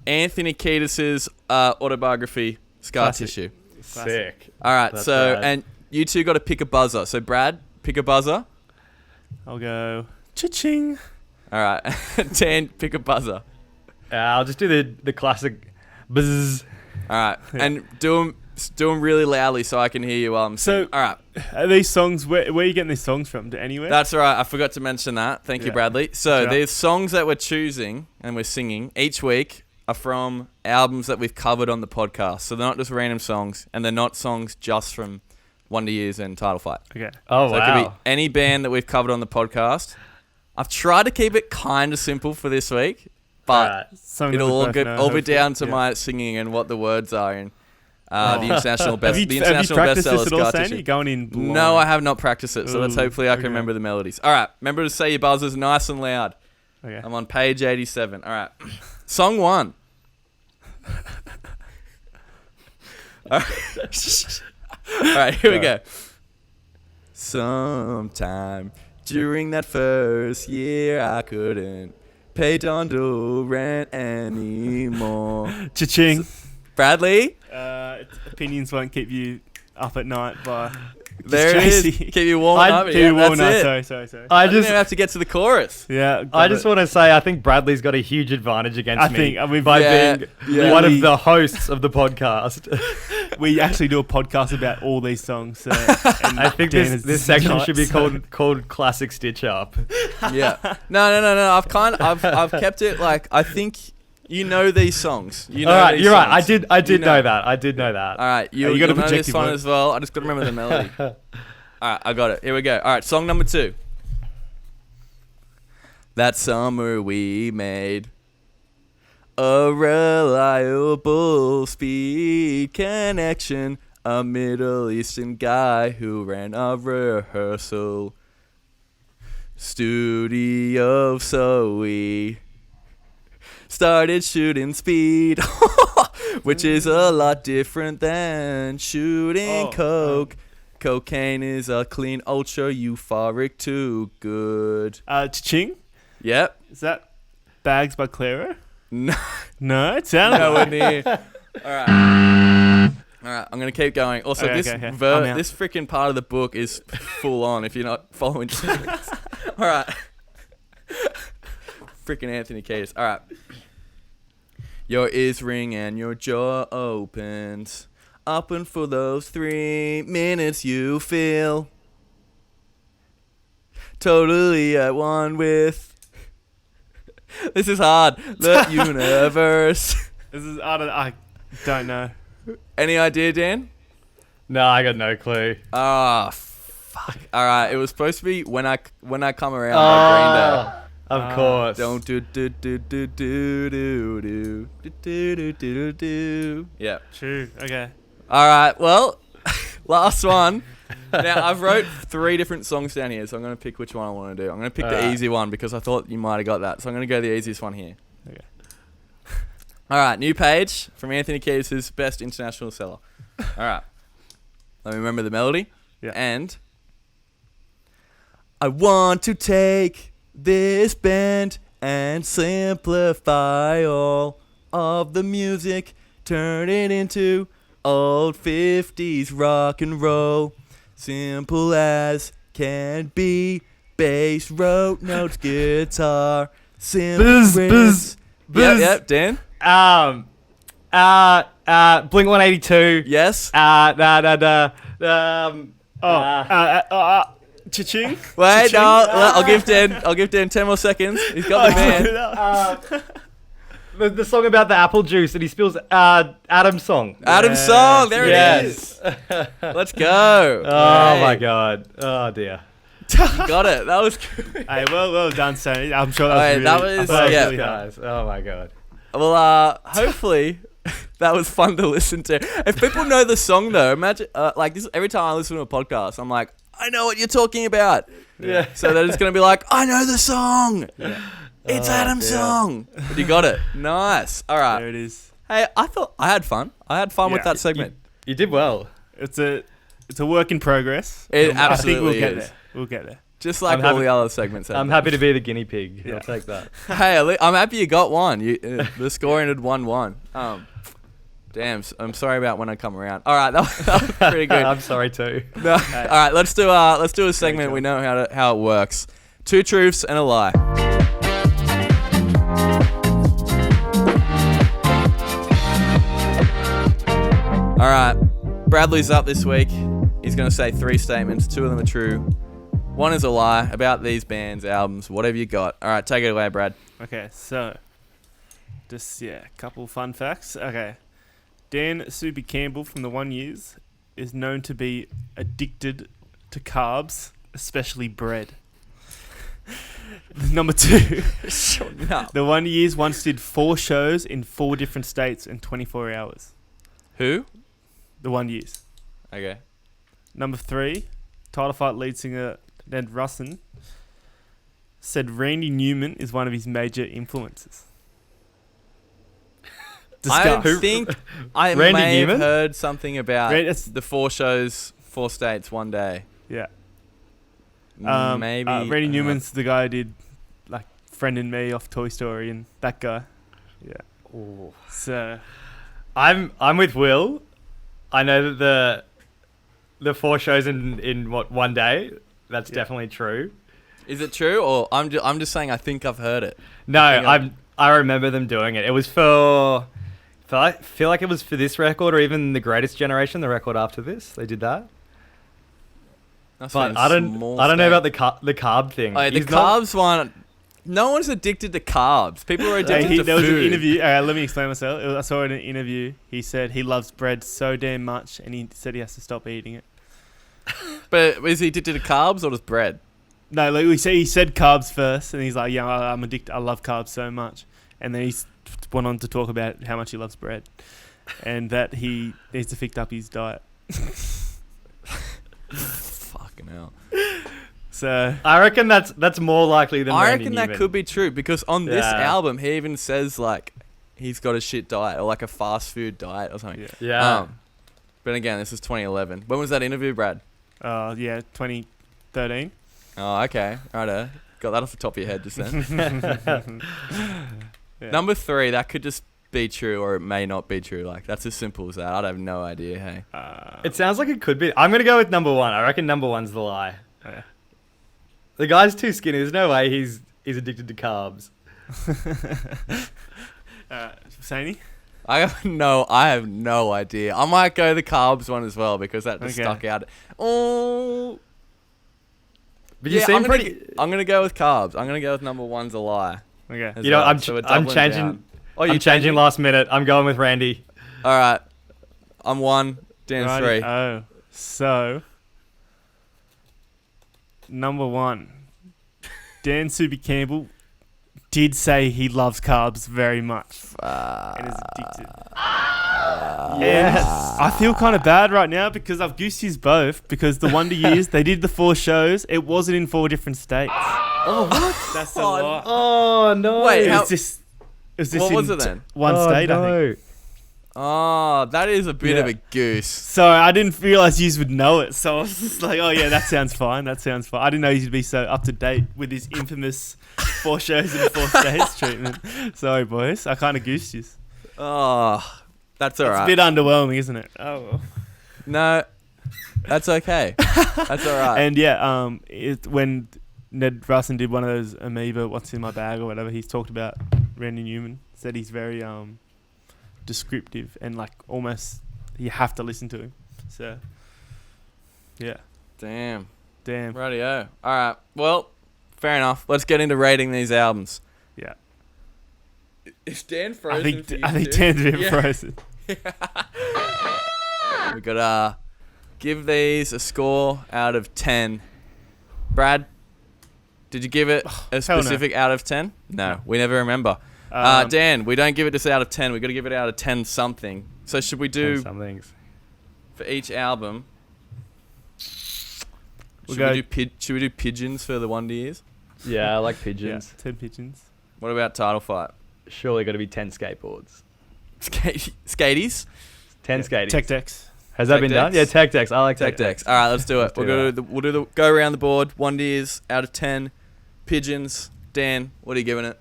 Anthony Kiedis' autobiography, Scar Tissue. Sick. All right, That's so, rad. and you two got to pick a buzzer. So, Brad, pick a buzzer. I'll go cha-ching. All right. Dan, pick a buzzer. I'll just do the classic buzz. All right. And do them really loudly so I can hear you while I'm singing. All right. Are these songs, where are you getting these songs from? Anywhere? That's all right. I forgot to mention that. Thank you, Bradley. So these songs that we're choosing and we're singing each week are from albums that we've covered on the podcast. So they're not just random songs, and they're not songs just from Wonder Years and Title Fight. Okay. Oh, so it could be any band that we've covered on the podcast. I've tried to keep it kind of simple for this week, but it'll all be down to my singing and what the words are in the international best. Have you international practiced bestsellers this at all, Scar Sandy? Tissue. Going in blind. No, I have not practiced it, so let's hopefully I can okay. remember the melodies. All right, remember to say your buzzers nice and loud. Okay. I'm on page 87. All right, song 1. All right, here we go. Sometime during that first year, I couldn't pay Dondo rent anymore. Cha-ching. Bradley? Opinions won't keep you up at night by... There it is. Keep you warm up. Keep you warm up. Sorry. I didn't even have to get to the chorus. Yeah. I just want to say I think Bradley's got a huge advantage against me being one of the hosts of the podcast. We actually do a podcast about all these songs. So, I think this section should be called Classic Stitch Up. Yeah. No. I've kept it like I think you know these songs. You know all right, these you're songs. right. I did know that. I did know that. All right, you got to know this one as well. I just got to remember the melody. All right, I got it. Here we go. All right, song number 2. That summer we made a reliable speed connection. A Middle Eastern guy who ran a rehearsal studio, so we started shooting speed, which is a lot different than shooting coke. Cocaine is a clean, ultra euphoric, too good. Cha-ching? Yep. Is that Bags by Clara? No. No, it sounded nowhere near. All right, I'm going to keep going. Also, this freaking part of the book is full on if you're not following. All right. Freaking Anthony Kiedis. All right. Your ears ring and your jaw opens. Up and for those 3 minutes you feel totally at one with. This is hard. The universe. I don't know. Any idea, Dan? No, I got no clue. Ah, fuck. All right, it was supposed to be when I come around by Green Day. Of course. Don't do. Yeah. True. Okay. All right. Well, last one. Now I've wrote 3 different songs down here, so I'm gonna pick which one I want to do. I'm gonna pick the easy one because I thought you might have got that, so I'm gonna go the easiest one here. Okay. All right. New page from Anthony Kiedis' best international seller. All right. Let me remember the melody. Yeah. And I want to take this band and simplify all of the music, turn it into old 50s rock and roll, simple as can be, bass, rote notes, guitar, simple riffs. Yep, Dan. Blink-182. Yes. Cha-ching? Wait, no. I'll give Dan 10 more seconds. He's got the man. The song about the apple juice that he spills. Adam's song. Adam's song. There it is. Let's go. Oh my god. Oh dear. You got it. That was good. Hey, well done, Sonny. I'm sure that was really Guys. Oh my god. Well, hopefully that was fun to listen to. If people know the song though, imagine like this. Every time I listen to a podcast, I'm like, I know what you're talking about. Yeah. So they're just gonna be like, I know the song. Yeah. It's Adam's song. But you got it. Nice. All right. There it is. Hey, I thought I had fun. I had fun with that segment. You did well. It's a work in progress. It absolutely I think we'll get is. there. We'll get there. Just like all the other segments. I'm happy to be the guinea pig. Yeah. I'll take that. Hey, I'm happy you got one. The score ended 1-1. Damn, I'm sorry about when I come around. All right, that was pretty good. I'm sorry too. No, all right, let's do a segment. We know how it works. 2 truths and a lie. All right. Bradley's up this week. He's going to say 3 statements. 2 of them are true. 1 is a lie about these bands, albums, whatever you got. All right, take it away, Brad. Okay, so just a couple fun facts. Okay, Dan Soupy Campbell from the One Years is known to be addicted to carbs, especially bread. Number 2, Shut up. the One Years once did 4 shows in 4 different states in 24 hours. Who? The One Years. Okay. Number 3, Title Fight lead singer Ned Russin said Randy Newman is one of his major influences. I think I Randy may Newman? have heard something about That's- the 4 shows, 4 states, one day. Yeah. Maybe. Randy Newman's the guy who did like Friend and Me off Toy Story and that guy. Yeah. Ooh. So I'm with Will. I know that the 4 shows in what, one day. That's definitely true. Is it true, or I'm just saying I think I've heard it? No, I remember them doing it. It was I feel like it was for this record or even the Greatest Generation, the record after this. They did that. That's But been I don't small know state. about the carb thing. Oh, the He's not- carbs one. No one's addicted to carbs. People are addicted to there was an food. interview. Let me explain myself. I saw in an interview. He said he loves bread so damn much, and he said he has to stop eating it. But is he addicted to carbs or just bread? No, like he said carbs first, and he's like, "Yeah, I'm addicted. I love carbs so much." And then he went on to talk about how much he loves bread, and that he needs to fix up his diet. Fucking hell. So I reckon that's more likely than I Randy reckon that Newman. could be true because on this Yeah. album he even says like he's got a shit diet or like a fast food diet or something. Yeah. But again, this is 2011. When was that interview, Brad? 2013. Oh, okay. Righto. Got that off the top of your head just then. Yeah. Number 3, that could just be true or it may not be true. Like, that's as simple as that. I'd have no idea, hey. It sounds like it could be. I'm going to go with number 1. I reckon number 1's the lie. Yeah. The guy's too skinny. There's no way he's addicted to carbs. Saney? I have no idea. I might go the carbs one as well because that just Okay. stuck out. Oh, But you yeah, seem pretty... I'm gonna go with carbs. I'm gonna go with number 1's a lie. Okay. as You know, well. So we're I'm doubling changing... down. Oh, I'm changing last minute. I'm going with Randy. All right, I'm 1. Dan's 3. Oh, so number 1, Dan Soupy Campbell did say he loves carbs very much and is addicted. Yes. I feel kind of bad right now because I've goosed his both because the Wonder Years, they did the 4 shows. It wasn't in 4 different states. Oh, what? That's a lot. Oh, no. Wait, It how- was just, What in was it then? one state, I think. Oh, that is a bit of Yeah. a goose. So I didn't realize you would know it. So I was just like, oh yeah, that sounds fine. That sounds fine. I didn't know you'd be so up to date with his infamous 4 shows in 4 states treatment. Sorry, boys. I kind of goosed you. Oh, that's all It's right. a bit underwhelming, isn't it? Oh well. No, that's okay. That's all right. And yeah, when Ned Russin did one of those Amoeba, what's in my bag or whatever, he's talked about Randy Newman. Said he's very descriptive and like almost you have to listen to him. So yeah, Damn. damn. Radio. All right. Well, fair enough. Let's get into rating these albums. Yeah, Is Dan frozen? I think Dan's a bit frozen. We gotta give these a score out of 10. Brad, did you give it a hell no. specific out of 10? No, we never remember. Dan, we don't give it just out of 10. We got to give it out of 10 something. So should we do Some things. for each album? We'll Should we do pigeons for the Wonder Years? Yeah, I like Yeah, pigeons. 10 pigeons. What about Title Fight? Surely got to be 10 skateboards. Skaties? 10 skating. Tech decks. Has that Tech been done? decks. Yeah, tech decks. I like Tech decks. All right, let's do it. Let's do We'll do the go around the board. Wonder Years out of 10. Pigeons. Dan, what are you giving it?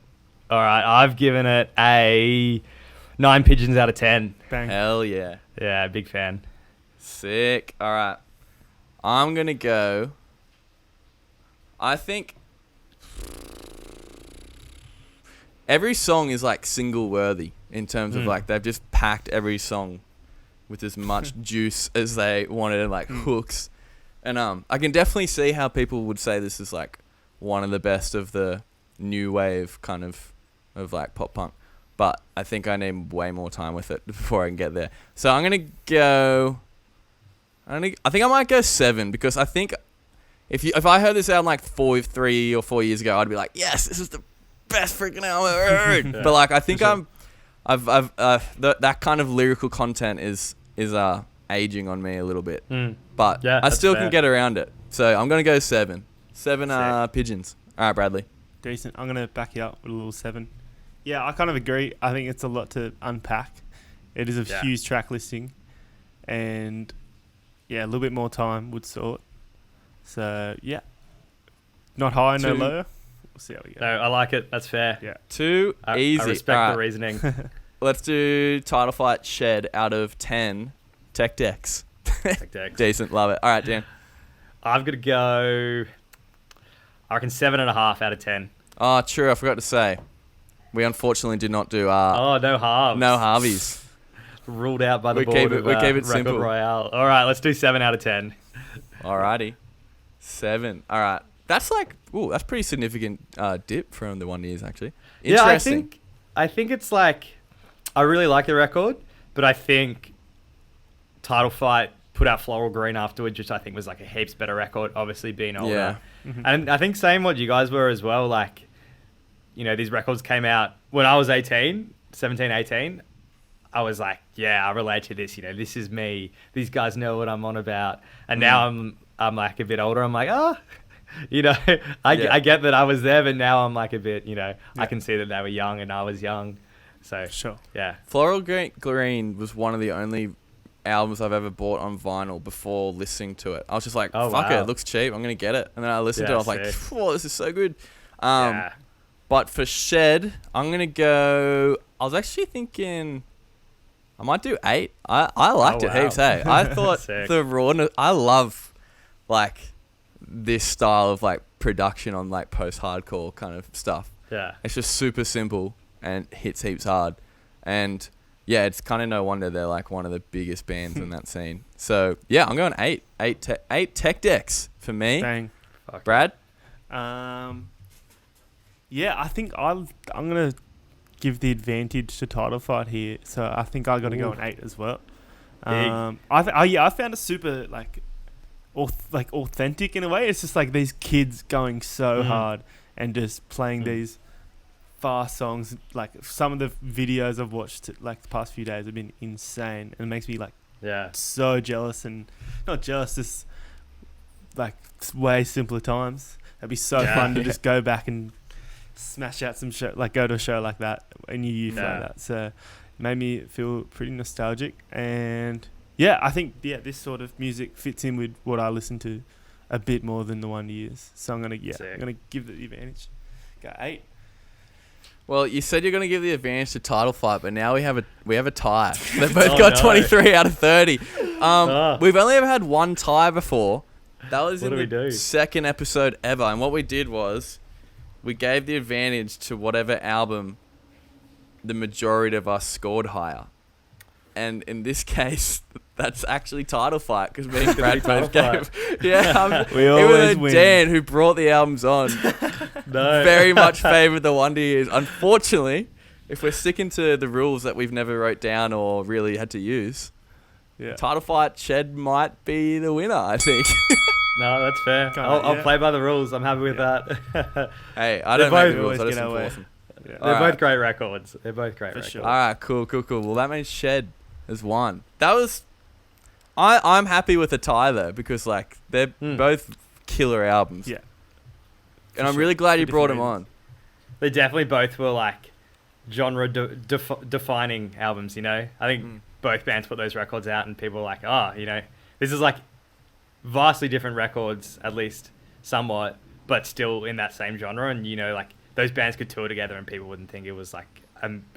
All right, I've given it a 9 pigeons out of 10. Bang. Hell yeah. Yeah, big fan. Sick. All right. I'm going to go. I think every song is like single worthy in terms of like they've just packed every song with as much juice as they wanted, and like hooks. And I can definitely see how people would say this is like one of the best of the new wave kind of like pop punk. But I think I need way more time with it before I can get there. So I'm gonna go. I think I might go 7, because I think if I heard this album like 3 or 4 years ago, I'd be like, yes, this is the best freaking album I've ever heard. Yeah, but like I think sure. that kind of lyrical content is aging on me a little bit. But Yeah, I that's still fair. can get around it. So I'm gonna go 7. 7 pigeons. All right, Bradley. Decent. I'm going to back you up with a little 7. Yeah, I kind of agree. I think it's a lot to unpack. It is a huge track listing. And yeah, a little bit more time would sort. So yeah. Not high, no 2. low. We'll see how we go. No, I like it. That's fair. Yeah. 2 easy. I respect All the right. reasoning. Let's do Title Fight Shed out of 10 tech decks. Tech decks. Decent. Love it. All right, Dan. I've got to go, I reckon 7.5 out of 10. Oh, true. I forgot to say. We unfortunately did not do Oh, no halves. no Harveys. Ruled out by the We board keep it- of, we keep it Record simple. Royale. All right, let's do 7 out of 10. Alrighty. 7. All right. That's like, that's pretty significant dip from the 1 years, actually. Yeah, Interesting. I think it's like, I really like the record, but I think Title Fight put out Floral Green afterwards, which I think was like a heaps better record, obviously being older. Yeah. And I think same what you guys were as well. Like, you know, these records came out when I was 17, 18. I was like, yeah, I relate to this. You know, this is me. These guys know what I'm on about. And now I'm like a bit older. I'm like, you know, I get that I was there, but now I'm like a bit, you know, I can see that they were young and I was young. So, Sure. yeah. Floral Green was one of the only albums I've ever bought on vinyl before listening to it. I was just like, Oh, fuck wow. it looks cheap. I'm going to get it. And then I listened to it. I was like, sick. whoa, this is so good. Yeah. But for Shed, I'm going to go... I was actually thinking... I might do 8. I liked it wow. heaps, hey. I thought Sick. the rawness... I love, like, this style of, like, production on, like, post-hardcore kind of stuff. Yeah. It's just super simple and hits heaps hard. And, yeah, it's kind of no wonder they're, like, one of the biggest bands in that scene. So, yeah, I'm going 8. 8 tech decks for me. Bang. Fuck Brad? Yeah, I think I'm going to give the advantage to Title Fight here. So I think I got to go an 8 as well. I found it super like authentic in a way. It's just like these kids going so hard and just playing these fast songs. Like some of the videos I've watched like the past few days have been insane, and it makes me like so jealous, and not jealous, just like way simpler times. It'd be so fun to just go back and smash out some show, like go to a show like that in your youth like that. So it made me feel pretty nostalgic, and yeah, I think this sort of music fits in with what I listen to a bit more than the 1 years. So I'm gonna give the advantage. Go 8. Well, you said you're going to give the advantage to Title Fight, but now we have a tie. They've both got 23 out of 30. We've only ever had one tie before. That was in the second episode ever. And what we did was we gave the advantage to whatever album the majority of us scored higher. And in this case, that's actually Title Fight, because me and Brad both gave. Yeah, we always win. Dan, who brought the albums on, very much favoured the Wonder Years. Unfortunately, if we're sticking to the rules that we've never wrote down or really had to use, Title Fight Shed might be the winner, I think. No, that's fair. I'll play by the rules. I'm happy with that. Hey, I don't make the rules. I just get enforce them. They're both great records. Sure. All right, cool. Well, that means Shed has won. That was... I'm happy with the tie, though, because, like, they're both killer albums. Yeah. And I'm really glad you brought them on. They definitely both were, like, genre defining albums, you know? I think both bands put those records out and people were like, you know, this is, like, vastly different records, at least somewhat, but still in that same genre. And, you know, like, those bands could tour together and people wouldn't think it was, like,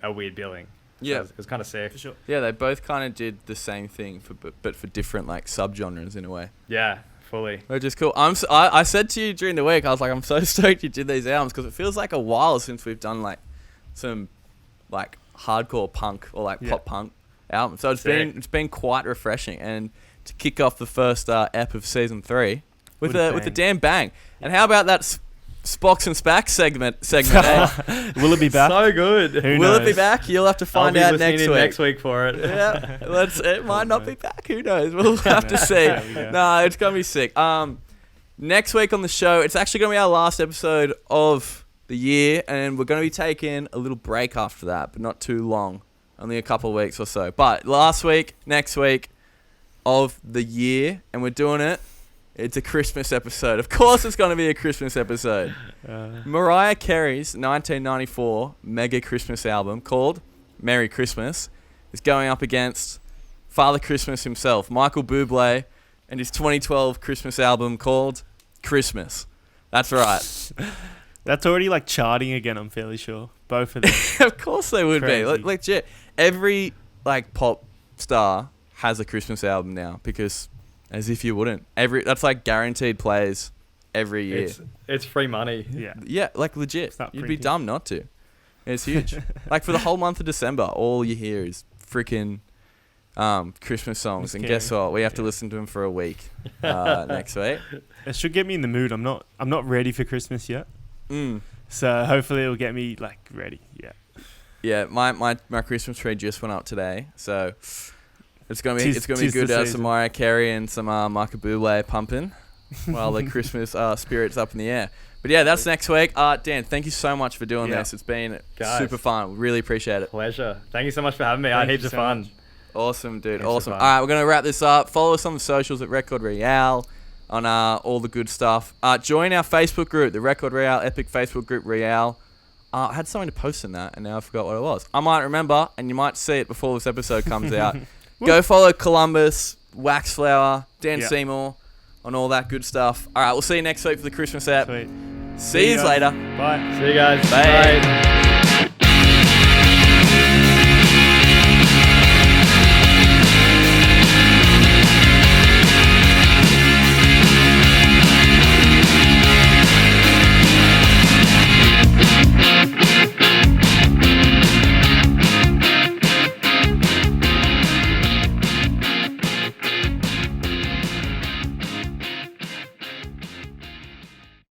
a weird billing. Yeah. So it was kind of sick. For sure. Yeah, they both kind of did the same thing, but for different, like, subgenres in a way. Yeah, fully. Which is cool. I said to you during the week, I was like, I'm so stoked you did these albums, because it feels like a while since we've done, like, some, like, hardcore punk or, like, pop punk. album. So it's been quite refreshing, and to kick off the first ep of season 3 with a damn bang. And how about that Spox and Spax segment? Eh? Will it be back? So good. Will it be back? You'll have to find out next week for it. Yeah, it might not be back. Who knows? We'll have to see. No, it's gonna be sick. Next week on the show, it's actually gonna be our last episode of the year, and we're gonna be taking a little break after that, but not too long, only a couple of weeks or so. But next week of the year, and we're doing it. It's a Christmas episode. Of course it's going to be a Christmas episode. Mariah Carey's 1994 mega Christmas album called Merry Christmas is going up against Father Christmas himself, Michael Bublé, and his 2012 Christmas album called Christmas. That's right. That's already like charting again, I'm fairly sure. Both of them. Of course they would be. Legit. Every like pop star has a Christmas album now, because... As if you wouldn't. That's like guaranteed plays every year. It's free money. Yeah, like legit. You'd be dumb not to. It's huge. Like for the whole month of December, all you hear is freaking Christmas songs. And guess what? We have to listen to them for a week next week. It should get me in the mood. I'm not ready for Christmas yet. So hopefully it'll get me like ready. Yeah. Yeah, my Christmas tree just went up today, so. It's gonna be good to have some Mariah Carey and some Michael Bublé pumping while the Christmas spirit's up in the air. But yeah, that's next week. Dan, thank you so much for doing this. It's been super fun. Really appreciate it. Pleasure. Thank you so much for having me. I had heaps of fun. Awesome, dude. Awesome. All right, we're gonna wrap this up. Follow us on the socials at Record Royale on all the good stuff. Join our Facebook group, the Record Royale Epic Facebook group Royale. I had something to post in that, and now I forgot what it was. I might remember, and you might see it before this episode comes out. Go follow Columbus, Waxflower, Dan Seymour on all that good stuff. All right, we'll see you next week for the Christmas app. Sweet. See you later. Bye. See you guys. Bye.